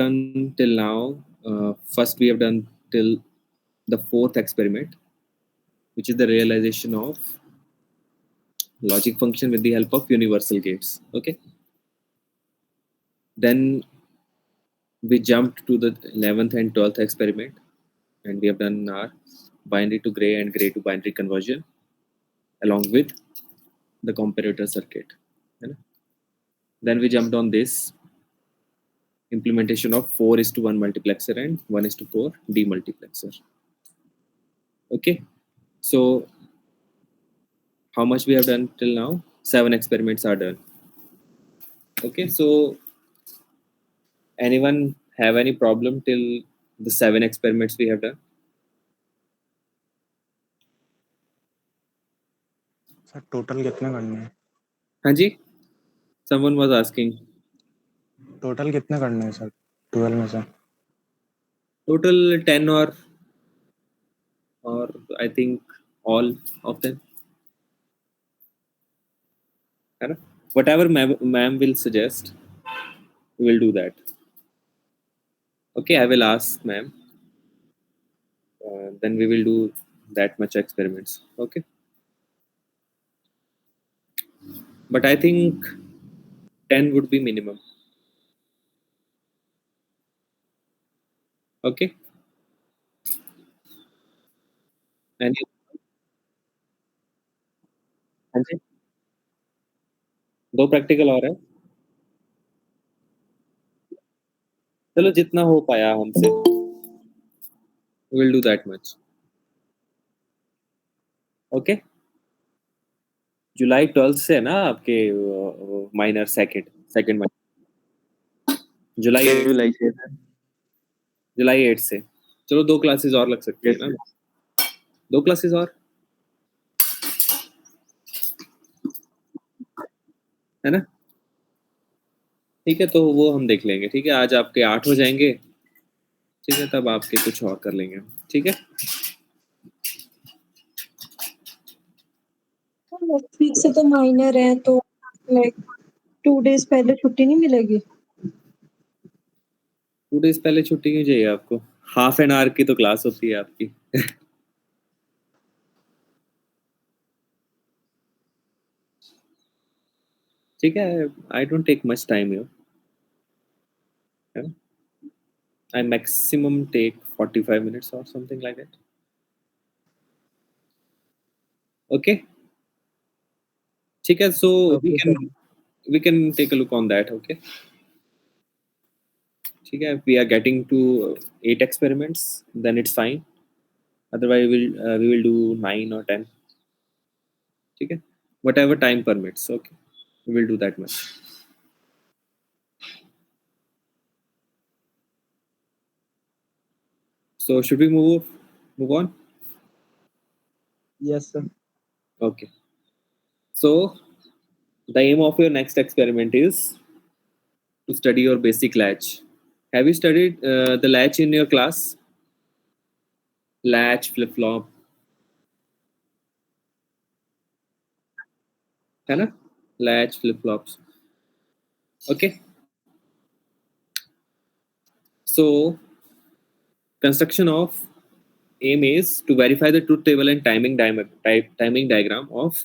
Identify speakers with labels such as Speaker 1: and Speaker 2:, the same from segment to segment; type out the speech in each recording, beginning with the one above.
Speaker 1: done till now, first we have done till the fourth experiment, which is the realization of logic function with the help of universal gates. Okay. Then we jumped to the 11th and 12th experiment, and we have done our binary to gray and gray to binary conversion along with the comparator circuit. Then we jumped on this implementation of 4:1 multiplexer and 1:4 demultiplexer. Okay, so how much we have done till now? 7 experiments are done. Okay, so anyone have any problem till the 7 experiments we have done?
Speaker 2: Sir total कितने करने हैं?
Speaker 1: हाँ जी, someone was asking.
Speaker 2: Total कितने करने हैं sir 12 में से?
Speaker 1: Total 10 or I think all of them. Whatever ma'am will suggest, we will do that. Okay, I will ask ma'am. Then we will do that much experiments. Okay. But I think 10 would be minimum. Okay. And हाँ जी, 2 practical और है. चलो जितना हो पाया हमसे, we will do that much. Okay. जुलाई 12 से है ना आपके माइनर सेकंड माइनर. जुलाई 8 से. चलो 2 क्लासेस और लग सकती है ना. 2 क्लासेस और है ना. ठीक है, तो वो हम देख लेंगे. ठीक है, आज आपके 8 हो जाएंगे. ठीक है, तब आपके कुछ और कर लेंगे. ठीक है.
Speaker 3: नेक्स्ट वीक से तो माइनर है, तो लाइक 2 डेज पहले छुट्टी नहीं मिलेगी?
Speaker 1: 2 डेज पहले छुट्टी क्यों चाहिए आपको? हाफ एन आवर की तो क्लास होती है आपकी. ठीक है, I don't take much time here. I maximum take 45 minutes or something like that. Okay. ठीक है, so
Speaker 2: Okay,
Speaker 1: we can take a look on that. Okay. ठीक है, we are getting to 8 experiments, then it's fine. Otherwise we will do 9 or 10. ठीक है, whatever time permits. Okay, we will do that much. So should we move on?
Speaker 2: yes sir.
Speaker 1: Okay. So the aim of your next experiment is to study your basic latch. Have you studied the latch in your class? Latch, flip flop, है ना? Latch, flip flops. Okay. So construction of aim is to verify the truth table and timing diagram of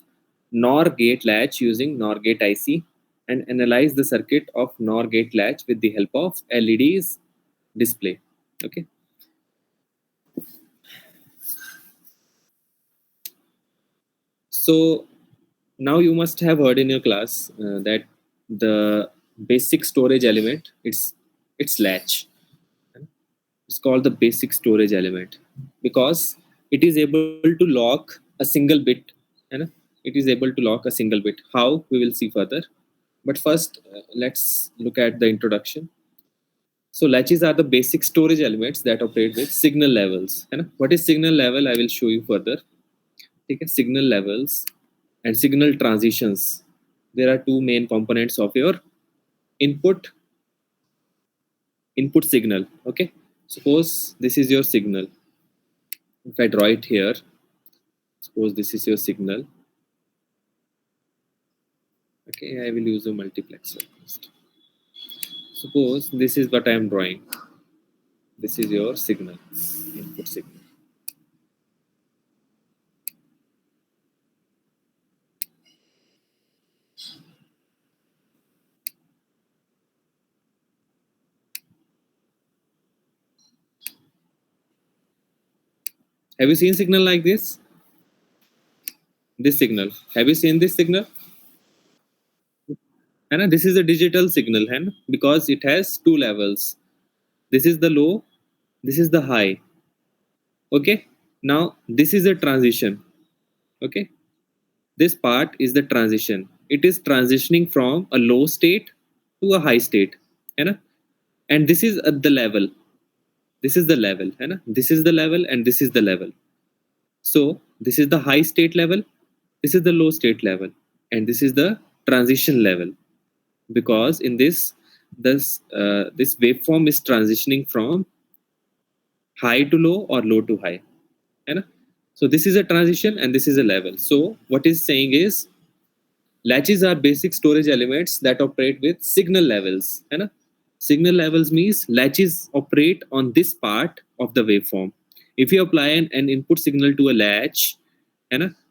Speaker 1: NOR gate latch using NOR gate IC and analyze the circuit of NOR gate latch with the help of LEDs display. Okay. So now you must have heard in your class that the basic storage element, it's latch. It's called the basic storage element because it is able to lock a single bit. It is able to lock a single bit. How? We will see further. But first, let's look at the introduction. So latches are the basic storage elements that operate with signal levels. What is signal level? I will show you further. Okay, signal levels and signal transitions. There are two main components of your input signal. Okay, suppose this is your signal. If I draw it here, suppose this is your signal. Okay, I will use a multiplexer first. Suppose this is what I am drawing. This is your signal, input signal. Have you seen signal like this? This signal. Have you seen this signal? And this is a digital signal, and because it has two levels. This is the low, this is the high. Okay. Now this is a transition. Okay. This part is the transition. It is transitioning from a low state to a high state. And this is at the level. This is the level. This is the level and this is the level. So this is the high state level, this is the low state level, and this is the transition level. Because in this waveform is transitioning from high to low or low to high. So this is a transition and this is a level. So what is saying is latches are basic storage elements that operate with signal levels. Signal levels means latches operate on this part of the waveform. If you apply an input signal to a latch,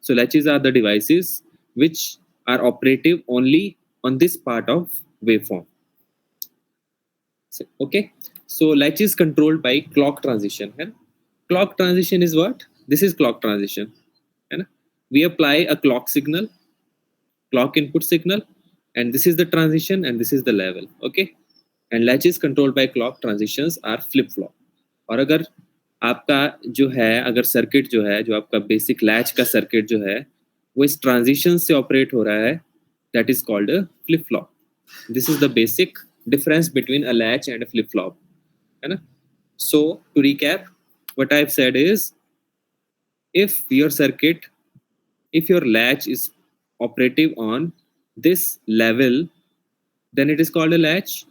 Speaker 1: so latches are the devices which are operative only on this part of waveform. Okay, so latch is controlled by clock transition. Clock transition is what? This is clock transition. We apply a clock signal, clock input signal, and this is the transition and this is the level. Okay, and latches controlled by clock transitions are flip flop. और अगर आपका जो है, अगर circuit जो है, जो आपका बेसिक लैच का सर्किट जो है, वो इस ट्रांजिशन से ऑपरेट हो रहा है, that is called a flip flop. This is the basic difference between a latch and a flip flop. So to recap, what I've said is if your circuit, if your latch is operative on this level, then it is called a latch.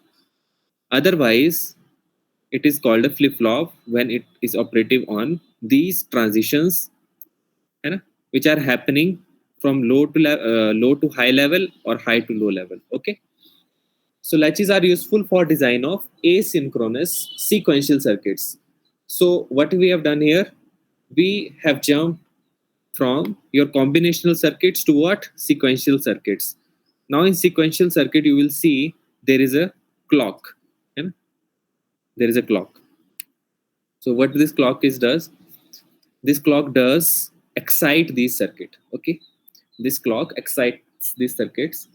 Speaker 1: Otherwise it is called a flip flop when it is operative on these transitions which are happening from low to high level or high to low level. Okay. So latches are useful for design of asynchronous sequential circuits. So what we have done here, we have jumped from your combinational circuits to what? Sequential circuits. Now in sequential circuit, you will see there is a clock. There is a clock. So what this clock does, this clock does excite these circuit. Okay, this clock excites these circuits,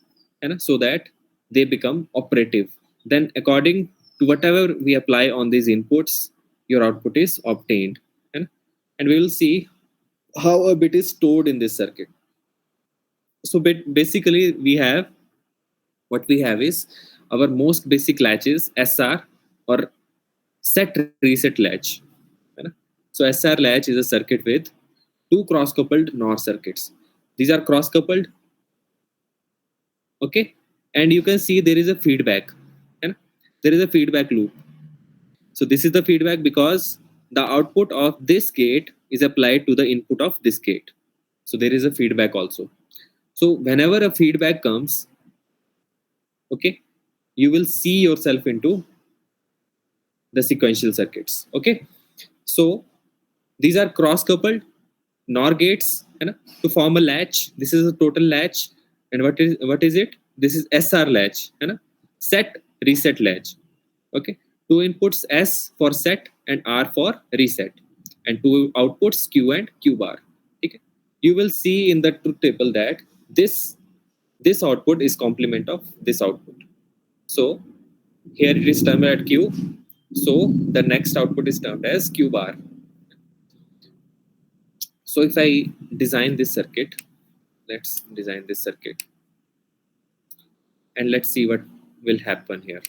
Speaker 1: so that they become operative. Then according to whatever we apply on these inputs, your output is obtained. And we will see how a bit is stored in this circuit. So basically we have, what we have is our most basic latches, SR or set reset latch. So SR latch is a circuit with two cross-coupled NOR circuits. These are cross-coupled. Okay, and you can see there is a feedback. There is a feedback loop. So this is the feedback because the output of this gate is applied to the input of this gate. So there is a feedback also. So whenever a feedback comes, okay, you will see yourself into the sequential circuits. Okay, so these are cross-coupled NOR gates to form a latch. This is a total latch. And what is it? This is SR latch, set reset latch. Okay, two inputs, S for set and R for reset, and two outputs, Q and Q bar. Okay, you will see in the truth table that this output is complement of this output. So here it is termed at Q. So the next output is termed as Q bar. So if I design this circuit, let's design this circuit and let's see what will happen here.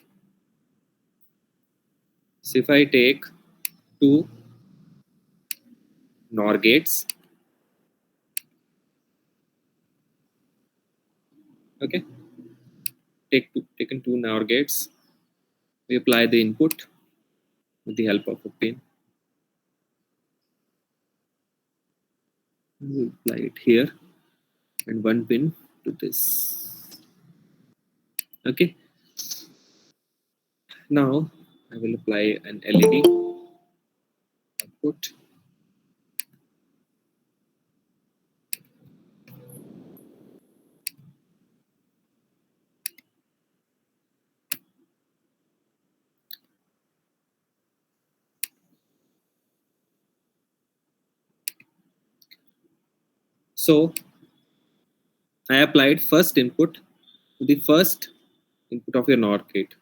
Speaker 1: So if I take two NOR gates, okay, taken two NOR gates, we apply the input with the help of a pin. We apply it here and one pin to this. Okay. Now I will apply an LED output. So I applied first input to the first input of your NOR gate.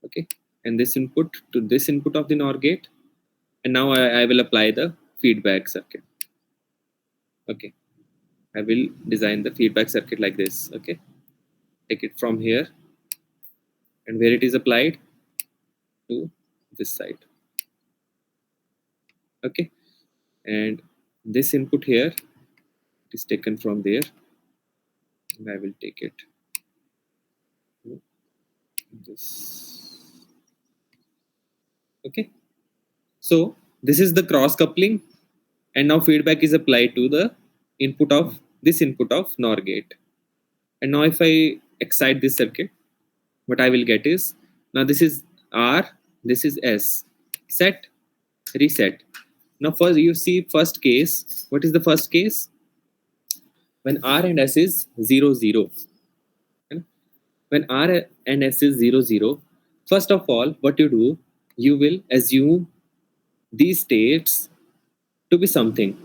Speaker 1: Okay, and this input to this input of the NOR gate, and now I will apply the feedback circuit. Okay, I will design the feedback circuit like this. Okay, take it from here, and where it is applied to this side. Okay, and this input here is taken from there, and I will take it to this. Okay, so this is the cross coupling, and now feedback is applied to the input of this input of NOR gate. And now if I excite this circuit, what I will get is, now this is R, this is S, set, reset. Now first you see first case. What is the first case? When R and S is 0, 0. When R and S is 0, 0, first of all, what you do, you will assume these states to be something.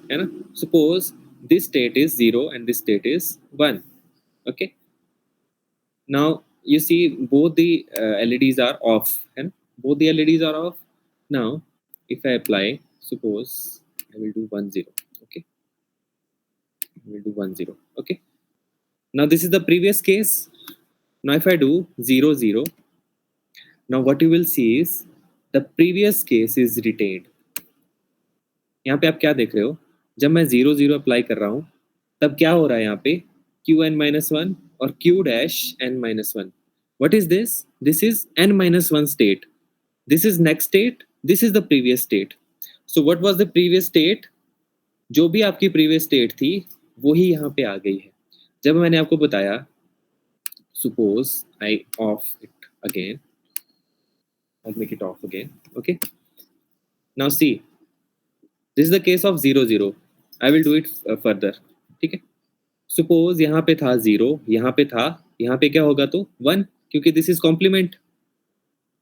Speaker 1: Suppose this state is 0 and this state is 1. Okay. Now you see both the LEDs are off. Both the LEDs are off. Now if I apply, suppose I will do 1, 0. Okay. I will do 1, 0. Okay. Now this is the previous case. Now if I do 0, 0, now what you will see is the previous case is retained. यहाँ पे आप क्या देख रहे हो, जब मैं 0, 0 apply कर रहा हूँ तब क्या हो रहा है यहाँ पे Qn-1 और Q-n-1. What is this? This is n-1 state. This is next state. This is the previous state. So what was the previous state? जो भी आपकी previous state थी वही यहाँ पे आ गई है. जब मैंने आपको बताया, suppose I off it again. I'll make it off again. Okay. Now see, this is the case of 0, 0. I will do it further. ठीक है. Suppose यहाँ पे था 0, यहाँ पे था, यहाँ पे क्या होगा तो 1, क्योंकि this is complement.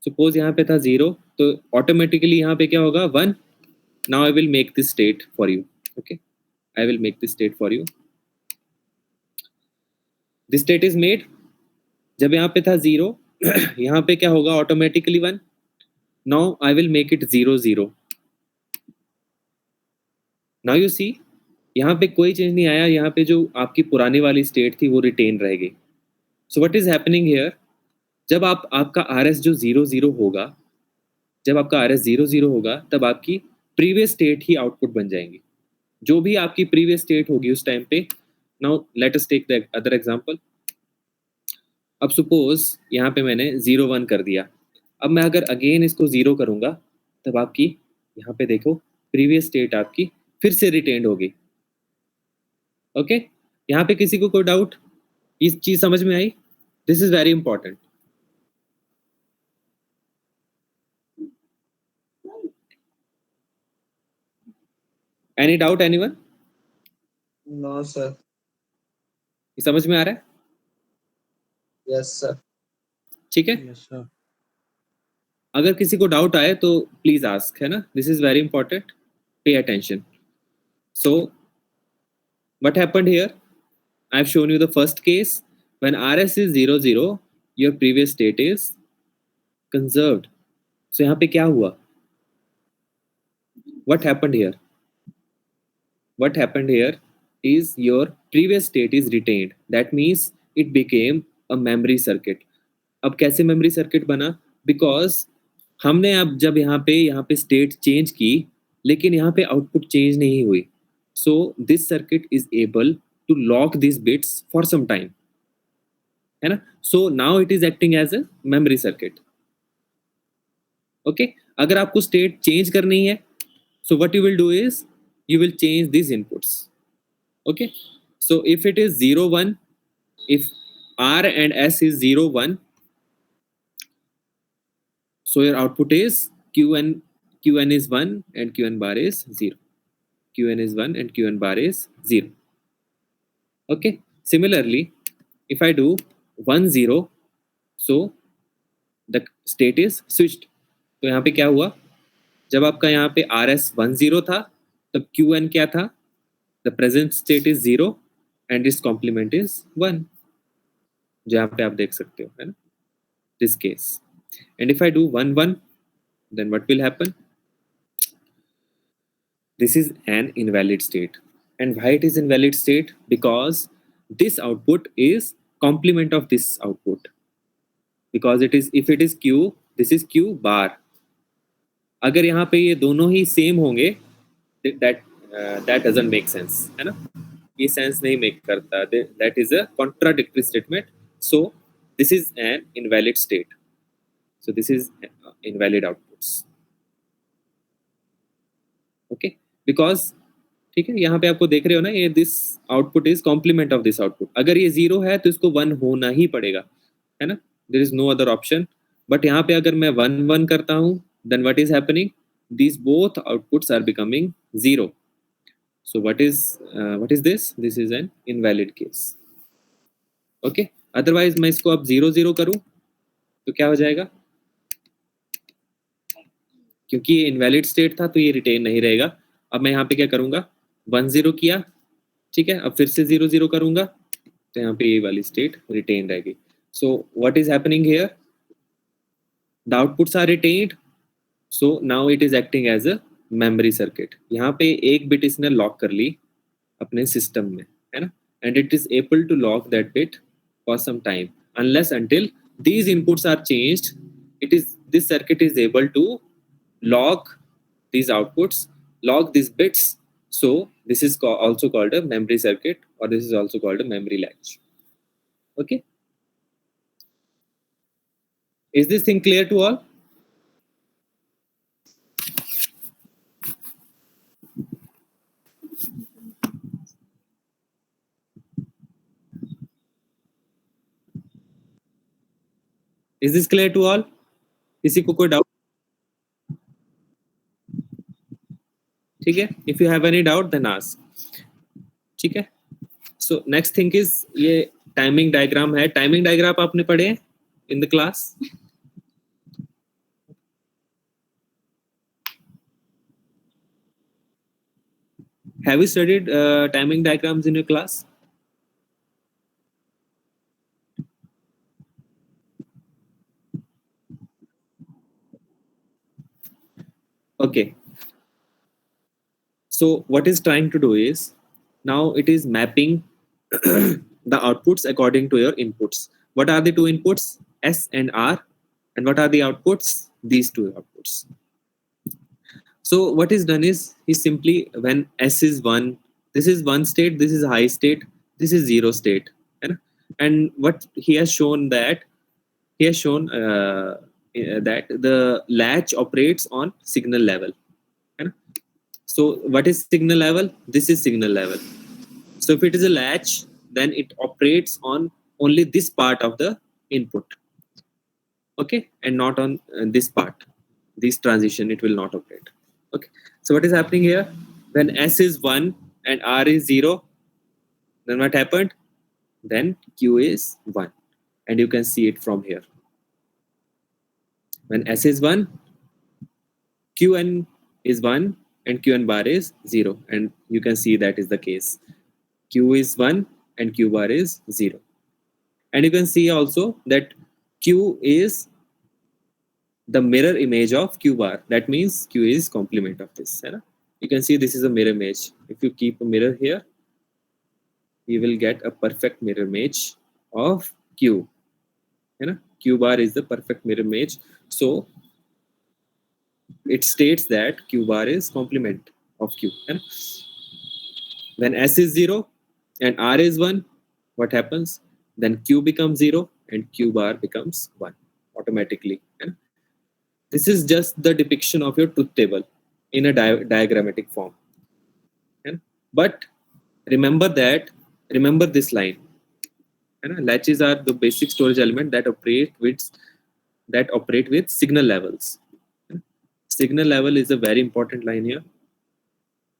Speaker 1: Suppose यहाँ पे था 0, तो automatically यहाँ पे क्या होगा 1. Now I will make this state for you. Okay. I will make this state for you. This state is made. जब यहाँ पे था 0, यहाँ पे क्या होगा automatically 1. Now I will make it 0, 0. Now you see, यहाँ पे कोई चेंज नहीं आया, यहाँ पे जो आपकी पुरानी वाली स्टेट थी वो रिटेन रह गई. So what is happening here, जब आपका RS जो 0, 0 होगा, जब आपका RS 0, 0 होगा तब आपकी प्रीवियस स्टेट ही आउटपुट बन जाएंगी, जो भी आपकी प्रीवियस स्टेट होगी उस टाइम पे. Now let us take the other example. अब सपोज यहाँ पे मैंने 0, 1 कर दिया. अब मैं अगर अगेन इसको 0 करूँगा तब आपकी यहाँ पे देखो प्रीवियस स्टेट आपकी फिर से रिटेन्ड होगी. ओके, यहाँ पे किसी को कोई डाउट, इस चीज समझ में आई? This is very important. Any doubt anyone?
Speaker 4: No sir.
Speaker 1: ये समझ में आ रहा है?
Speaker 4: Yes sir.
Speaker 1: ठीक है.
Speaker 2: Yes sir.
Speaker 1: अगर किसी को डाउट आए तो प्लीज आस्क, है ना. This is very important, pay attention. So what happened here? I have shown you the first case. When RS is 0, 0, your previous state is conserved. So यहाँ पे क्या हुआ? What happened here? What happened here is your previous state is retained. That means it became a memory circuit. अब कैसे memory circuit बना? Because हमने अब जब यहाँ पे state change की, लेकिन यहाँ पे output change नहीं हुई. So this circuit is able to lock these bits for some time, है ना. So now it is acting as a memory circuit. Okay, अगर आपको state change करनी है, so what you will do is you will change these inputs. Okay, so if it is 0, 1, if R and S is 0, 1, So your output is qn is 1 and qn bar is 0. Qn is 1 and qn bar is 0. Okay, similarly if I do 1 0, so the state is switched. तो यहाँ पे क्या हुआ, जब आपका यहाँ पे RS 1 0 था तब QN क्या था, the present state is 0 and its complement is 1, जो यहाँ पे आप देख सकते हो, है ना, this case. And if I do 1 1, then what will happen? This is an invalid state. And why it is invalid state? Because this output is complement of this output. Because it is, if it is Q, this is Q bar. अगर यहाँ पे ये दोनों ही same होंगे, that doesn't make sense, है ना, ये sense नहीं मेक करता, that is a contradictory statement. So this is an invalid state. So this is invalid outputs. Okay, because ठीक है, यहाँ पे आपको देख रहे हो ना, ये this output is complement of this output. अगर ये 0 है तो इसको 1 होना ही पड़ेगा, है ना, there is no other option. But यहाँ पे अगर मैं 1 1 करता हूँ, then what is happening? These both outputs are becoming 0. So what is this? This is an invalid case. Okay. Otherwise मैं इसको अब 0 0 करूँ तो क्या हो जाएगा? क्योंकि ये invalid state था तो ये retain नहीं रहेगा. अब मैं यहाँ पे क्या करूँगा? 1 0 किया, ठीक है. अब फिर से 0 0 करूँगा तो यहाँ पे ये वाली state retain रहेगी. So what is happening here? The outputs are retained. So now it is acting as a memory circuit. यहाँ पे एक bit इसने lock कर ली अपने system में, है ना, and it is able to lock that bit for some time unless until these inputs are changed. This circuit is able to lock these outputs, lock these bits. So this is also called a memory circuit, or this is also called a memory latch. Okay. Is this thing clear to all? Is this clear to all? किसी को कोई doubt? ठीक है. If you have any doubt, then ask. ठीक है. So next thing is ये timing diagram है. Timing diagram आपने पढ़े in the class? Have you studied timing diagrams in your class? Okay. So what it's trying to do is, now it is mapping the outputs according to your inputs. What are the two inputs? S and R. And what are the outputs? These two outputs. So what is done is simply, when S is 1, this is 1 state, this is high state, this is 0 state. And what he has shown that, that the latch operates on signal level. So what is signal level? This is signal level. So if it is a latch, then it operates on only this part of the input. Okay, and not on this part. This transition, it will not operate. Okay, so what is happening here? When S is 1 and R is 0, then what happened? Then Q is 1. And you can see it from here. When S is 1, Qn is 1 and Qn bar is 0. And you can see that is the case. Q is 1 and Q bar is 0. And you can see also that Q is the mirror image of Q bar. That means Q is complement of this. You can see this is a mirror image. If you keep a mirror here, you will get a perfect mirror image of Q. Q bar is the perfect mirror image. So it states that Q bar is complement of Q. When S is 0 and R is 1, what happens? Then Q becomes 0 and Q bar becomes 1 automatically. This is just the depiction of your truth table in a diagrammatic form. But remember this line. Latches are the basic storage element that operate with that operate with signal levels. Signal level is a very important line here.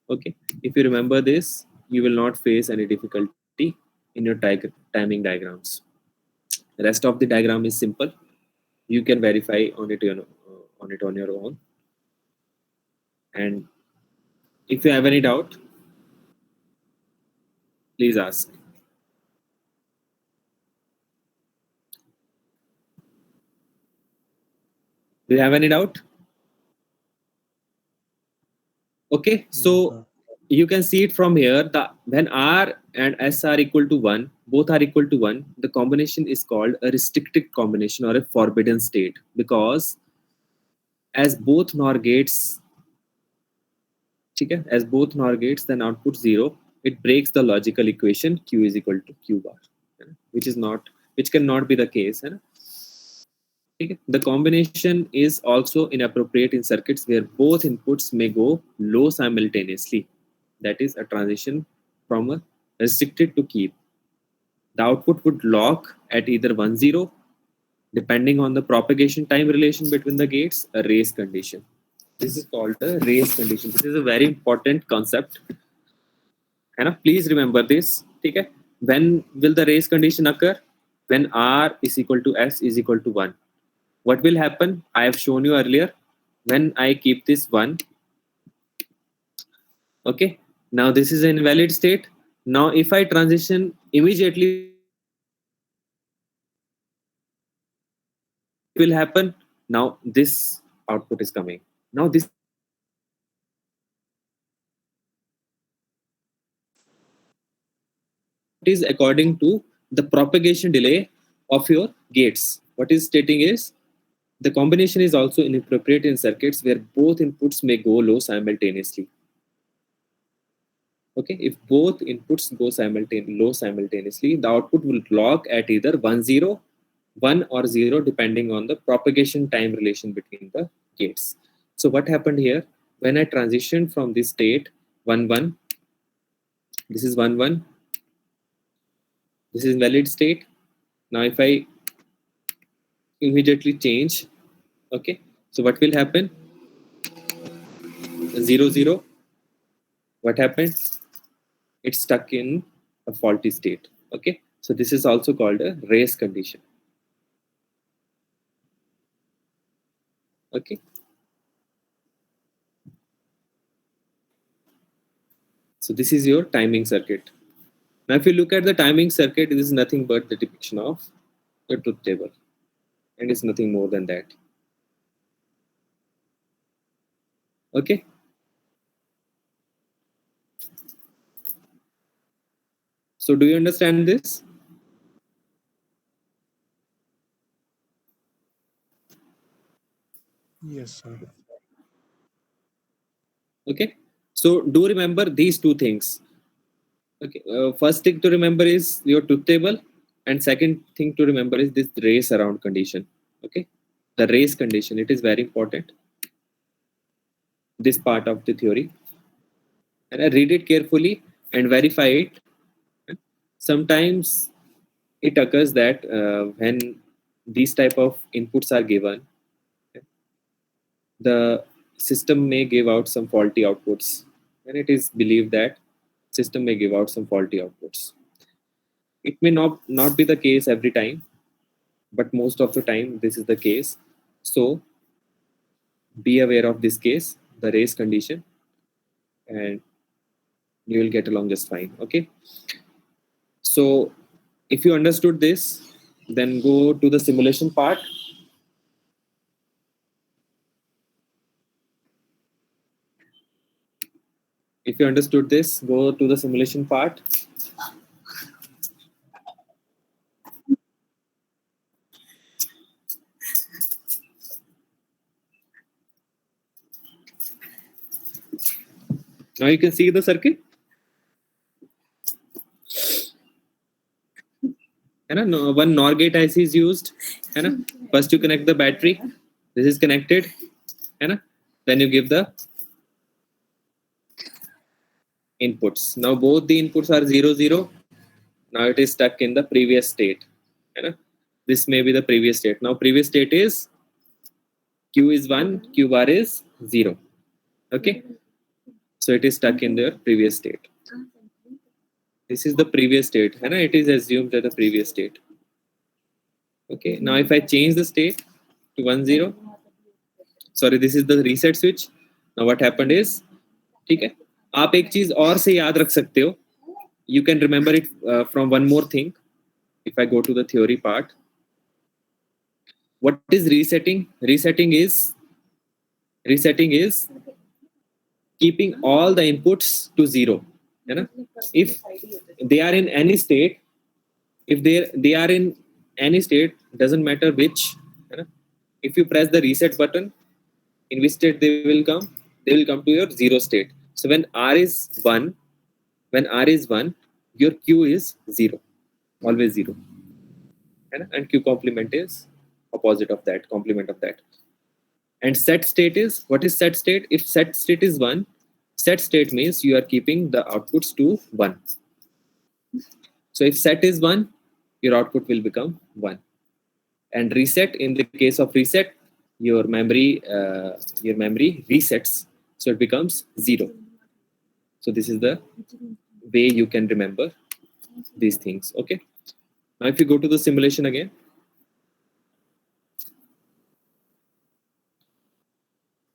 Speaker 1: Okay, if you remember this, you will not face any difficulty in your timing diagrams. The rest of the diagram is simple. You can verify on it, on your own. And if you have any doubt, please ask. Do you have any doubt? Okay, so
Speaker 2: sir.
Speaker 1: you can see it from here. When R and S are equal to 1, both are equal to 1, the combination is called a restricted combination or a forbidden state, because as both NOR gates, as both NOR gates then output 0, it breaks the logical equation Q is equal to Q bar, which cannot be the case. The combination is also inappropriate in circuits where both inputs may go low simultaneously. That is a transition from a restricted to keep. The output would lock at either 1, 0, depending on the propagation time relation between the gates, a race condition. This is called a race condition. This is a very important concept. Please remember this. Okay? When will the race condition occur? When R is equal to S is equal to 1. What will happen? I have shown you earlier. When I keep this 1, okay, now this is an invalid state. Now if I transition immediately, will happen. Now this output is coming. Now this is according to the propagation delay of your gates. What is stating is the combination is also inappropriate in circuits where both inputs may go low simultaneously. Okay, if both inputs go low simultaneously, the output will lock at either 1, 0, 1 or 0, depending on the propagation time relation between the gates. So what happened here? When I transitioned from this state 1, 1, this is 1, 1, this is valid state. Now if I immediately change, okay, so what will happen? 0, 0, what happened? It's stuck in a faulty state. Okay, so this is also called a race condition. Okay, so this is your timing circuit. Now if you look at the timing circuit, it is nothing but the depiction of the truth table, and it's nothing more than that. Okay, so do you understand this?
Speaker 2: Yes, sir.
Speaker 1: Okay, so do remember these two things. Okay, first thing to remember is your truth table, and second thing to remember is this race around condition. Okay, the race condition, it is very important, this part of the theory, and I read it carefully and verify it. Sometimes it occurs that when these type of inputs are given, the system may give out some faulty outputs, and it is believed that system may give out some faulty outputs. It may not be the case every time, but most of the time this is the case. So be aware of this case, the race condition, and you will get along just fine. Okay, so if you understood this, then go to the simulation part. If you understood this, go to the simulation part. Now you can see the circuit. One NOR gate IC is used. First you connect the battery. This is connected. Then you give the inputs. Now both the inputs are 0, 0. Now it is stuck in the previous state. This may be the previous state. Now previous state is Q is 1, Q bar is 0. Okay, so it is stuck in their previous state. This is the previous state, and it is assumed as the previous state. Okay, now if I change the state to 1 0, sorry, this is the reset switch. Now what happened is, ठीक है, आप एक चीज और से याद रख सकते हो. You can remember it from one more thing. If I go to the theory part, what is resetting? Resetting is keeping all the inputs to 0. है ना? If they are in any state, if they are in any state, doesn't matter which. है ना? If you press the reset button, in which state they will come to your 0 state. So when R is 1, your Q is 0, always 0. And Q complement is opposite of that, complement of that. And set state is, what is set state? If set state is 1, set state means you are keeping the outputs to 1. So if set is 1, your output will become 1. And reset, in the case of reset, your memory resets, so it becomes 0. So this is the way you can remember these things. Okay, now if you go to the simulation again,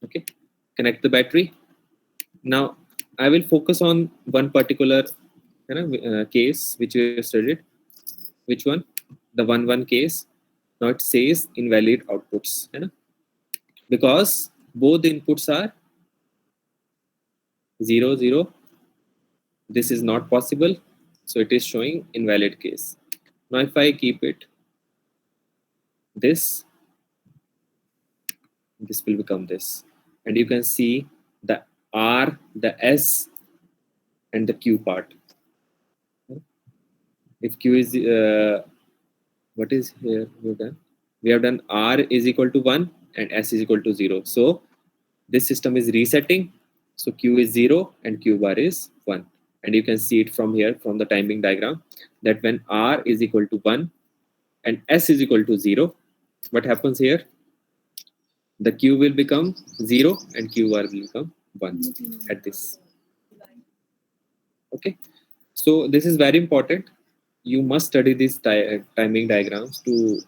Speaker 1: okay, connect the battery. Now I will focus on one particular case which we have studied. Which one? The 1-1 case. Now it says invalid outputs, because both the inputs are 0 0. This is not possible, so it is showing invalid case. Now if I keep it this will become this, and you can see the R, the S, and the Q part. If Q is what is here we have done R is equal to 1 and S is equal to 0. So this system is resetting, so Q is 0 and Q bar is 1. And you can see it from here, from the timing diagram, that when R is equal to 1 and S is equal to 0, what happens here? The Q will become 0 and Q bar will become 1 at this. Okay, so this is very important. You must study these timing diagrams to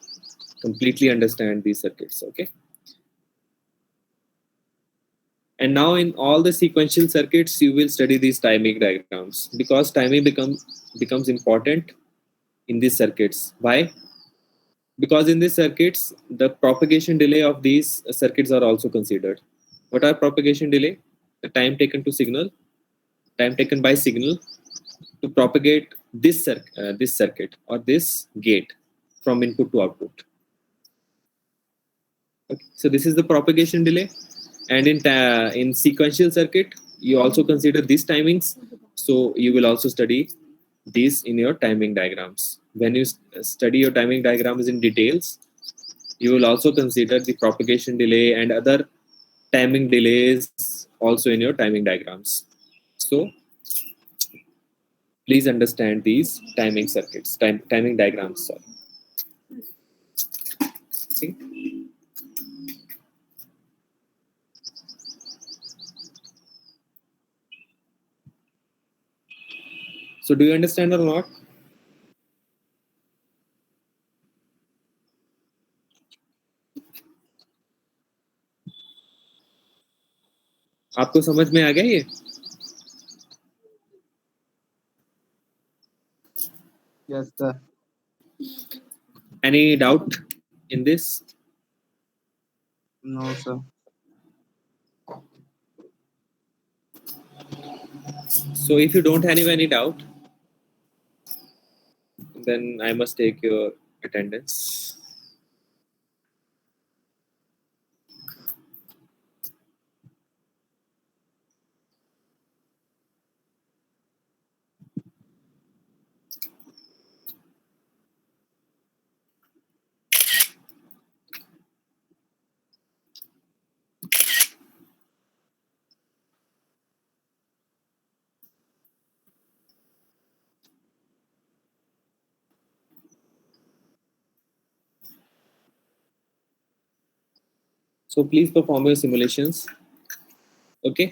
Speaker 1: completely understand these circuits. Okay. And now in all the sequential circuits, you will study these timing diagrams, because timing becomes important in these circuits. Why? Because in these circuits, the propagation delay of these circuits are also considered. What are propagation delay? The time taken by signal to propagate this circuit or this gate from input to output. Okay. So this is the propagation delay. And in sequential circuit, you also consider these timings. So you will also study these in your timing diagrams. When you study your timing diagrams in details, you will also consider the propagation delay and other timing delays also in your timing diagrams. So please understand these timing circuits, timing diagrams. Sorry. See? So do you understand or not? आपको समझ में आ गया ये?
Speaker 4: Yes, sir.
Speaker 1: Any doubt in this?
Speaker 4: No, sir.
Speaker 1: So if you don't have any doubt, then I must take your attendance. So please perform your simulations. Okay.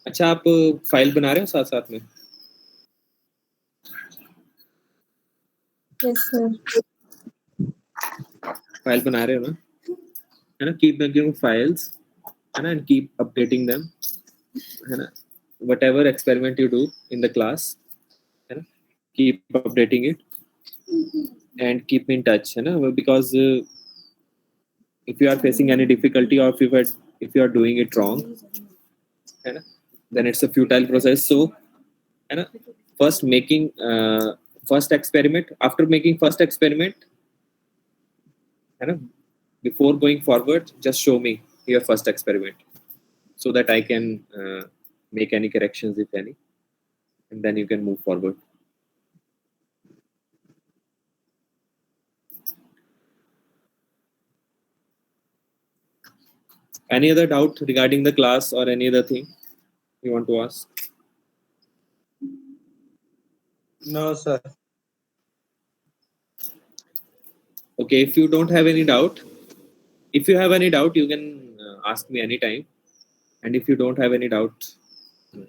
Speaker 1: अच्छा, आप file बना रहे हो साथ साथ में?
Speaker 3: Yes, sir.
Speaker 1: फाइल बना रहे हो ना? है ना? Keep making files, है ना? And keep updating them, है ना? Whatever experiment you do in the class, है ना? Keep updating it and keep in touch, है ना? Because if you are facing any difficulty or if you are doing it wrong, है ना? Then it's a futile process. So, है ना? First making first experiment. After making first experiment, है ना? Before going forward, just show me your first experiment so that I can make any corrections if any, and then you can move forward. Any other doubt regarding the class or any other thing you want to ask?
Speaker 4: No, sir.
Speaker 1: Okay, if you don't have any doubt, if you have any doubt, you can ask me anytime. And if you don't have any doubt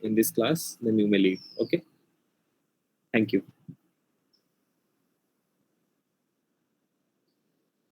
Speaker 1: in this class, then you may leave. Okay. Thank you.